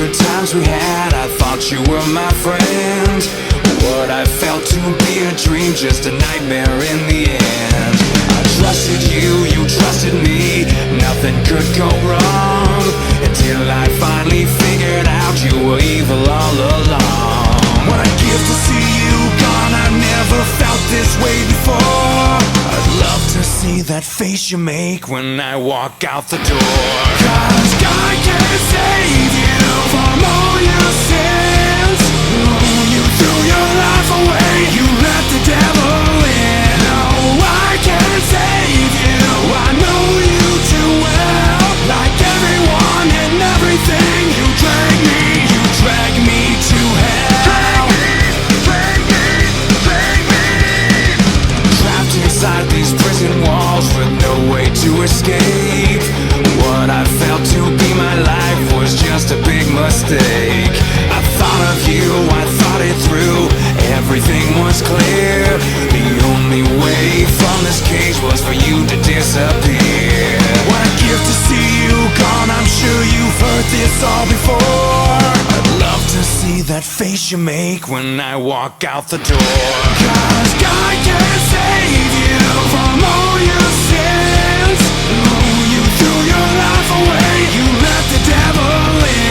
good times we had, I thought you were my friend. What I felt to be a dream, just a nightmare in the end. I trusted you, you trusted me, nothing could go wrong, until I finally figured out you were evil all along. What I'd give to see you gone, I've never felt this way before. I'd love to see that face you make when I walk out the door. 'Cause God can save you from all your sins. You threw your life away, you let the devil in. Oh, I can save you, I know you too well. Like everyone and everything, you drag me to hell. Drag me. Trapped inside these prison walls with no way to escape. What I felt to be my life was just a big mistake. I thought of you, I thought it through, everything was clear. The only way from this cage was for you to disappear. What I'd give to see you gone, I'm sure you've heard this all before. I'd love to see that face you make when I walk out the door. 'Cause God can save you from all your sins. You threw your life away, you let the devil in.